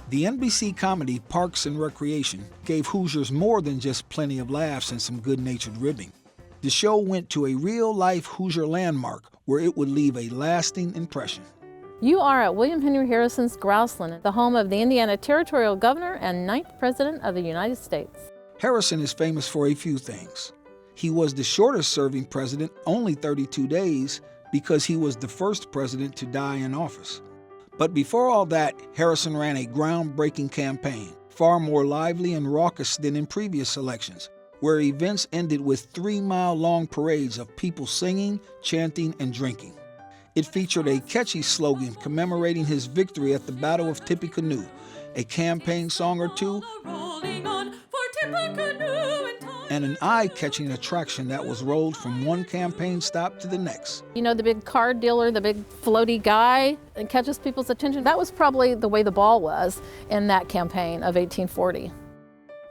The NBC comedy Parks and Recreation gave Hoosiers more than just plenty of laughs and some good-natured ribbing. The show went to a real-life Hoosier landmark where it would leave a lasting impression. You are at William Henry Harrison's Grassland, the home of the Indiana Territorial Governor and 9th President of the United States. Harrison is famous for a few things. He was the shortest-serving president, only 32 days, because he was the first president to die in office. But before all that, Harrison ran a groundbreaking campaign, far more lively and raucous than in previous elections, where events ended with 3-mile-long parades of people singing, chanting, and drinking. It featured a catchy slogan commemorating his victory at the Battle of Tippecanoe, a campaign song or two, and an eye-catching attraction that was rolled from one campaign stop to the next. You know, the big card dealer, the big floaty guy that catches people's attention. That was probably the way the ball was in that campaign of 1840.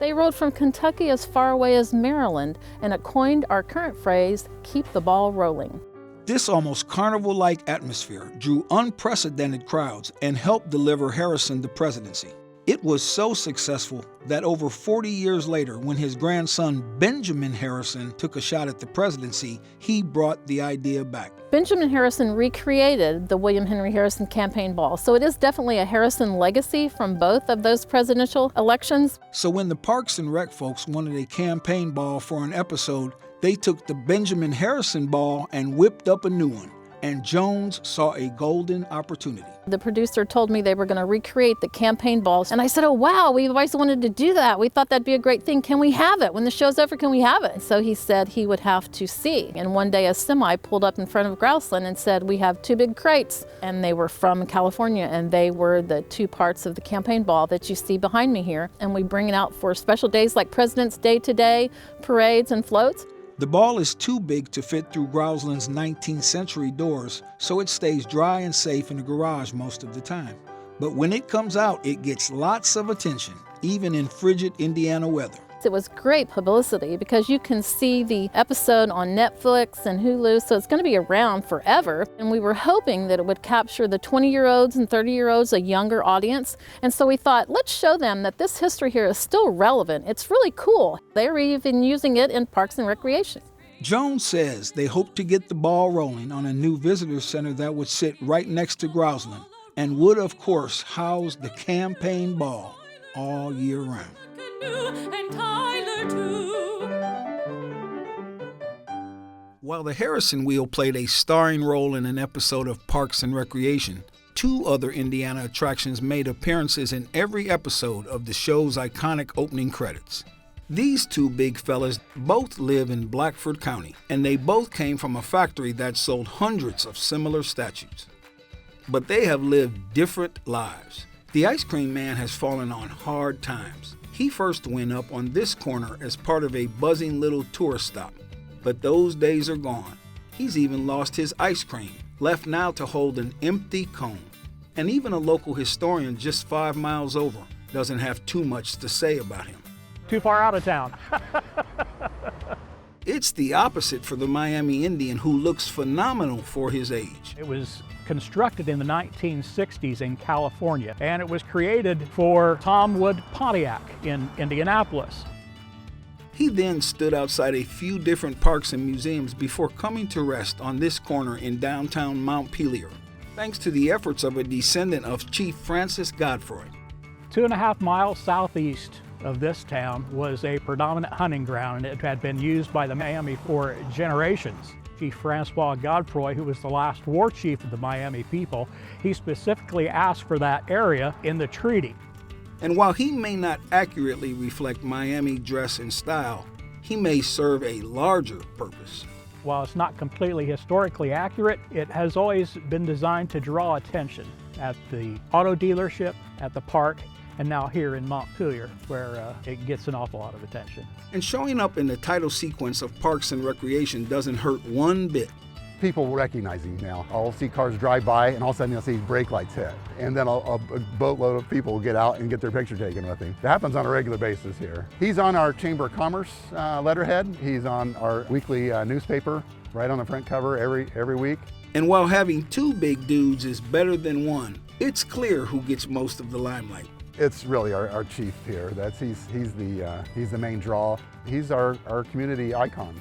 They rode from Kentucky as far away as Maryland, and it coined our current phrase, keep the ball rolling. This almost carnival-like atmosphere drew unprecedented crowds and helped deliver Harrison the presidency. It was so successful that over 40 years later, when his grandson Benjamin Harrison took a shot at the presidency, he brought the idea back. Benjamin Harrison recreated the William Henry Harrison campaign ball, so it is definitely a Harrison legacy from both of those presidential elections. So when the Parks and Rec folks wanted a campaign ball for an episode, they took the Benjamin Harrison ball and whipped up a new one. And Jones saw a golden opportunity. The producer told me they were going to recreate the campaign balls, and I said, oh wow, we've always wanted to do that. We thought that'd be a great thing. Can we have it? When the show's over, can we have it? So he said he would have to see. And one day a semi pulled up in front of Grassland and said, we have 2 big crates. And they were from California, and they were the 2 parts of the campaign ball that you see behind me here. And we bring it out for special days like President's Day today, parades and floats. The ball is too big to fit through Grassland's 19th century doors, so it stays dry and safe in the garage most of the time. But when it comes out, it gets lots of attention, even in frigid Indiana weather. It was great publicity because you can see the episode on Netflix and Hulu, so it's going to be around forever. And we were hoping that it would capture the 20-year-olds and 30-year-olds, a younger audience. And so we thought, let's show them that this history here is still relevant. It's really cool. They're even using it in Parks and Recreation. Jones says they hope to get the ball rolling on a new visitor center that would sit right next to Grassland and would, of course, house the campaign ball all year round. While the Harrison wheel played a starring role in an episode of Parks and Recreation, 2 other Indiana attractions made appearances in every episode of the show's iconic opening credits. These 2 big fellas both live in Blackford County, and they both came from a factory that sold hundreds of similar statues. But they have lived different lives. The ice cream man has fallen on hard times. He first went up on this corner as part of a buzzing little tourist stop. But those days are gone. He's even lost his ice cream, left now to hold an empty cone. And even a local historian just 5 miles over doesn't have too much to say about him. Too far out of town. It's the opposite for the Miami Indian, who looks phenomenal for his age. It was constructed in the 1960s in California, and it was created for Tom Wood Pontiac in Indianapolis. He then stood outside a few different parks and museums before coming to rest on this corner in downtown Montpelier, thanks to the efforts of a descendant of Chief Francis Godfrey. 2.5 miles southeast of this town was a predominant hunting ground, and it had been used by the Miami for generations. Chief Francois Godfrey, who was the last war chief of the Miami people, he specifically asked for that area in the treaty. And while he may not accurately reflect Miami dress and style, he may serve a larger purpose. While it's not completely historically accurate, it has always been designed to draw attention at the auto dealership, at the park, and now here in Montpelier, where it gets an awful lot of attention. And showing up in the title sequence of Parks and Recreation doesn't hurt one bit. People recognize him now. I'll see cars drive by, and all of a sudden you'll see brake lights hit. And then a boatload of people will get out and get their picture taken with him. It happens on a regular basis here. He's on our Chamber of Commerce letterhead. He's on our weekly newspaper, right on the front cover every week. And while having 2 big dudes is better than one, it's clear who gets most of the limelight. It's really our chief here. He's the main draw. He's our community icon.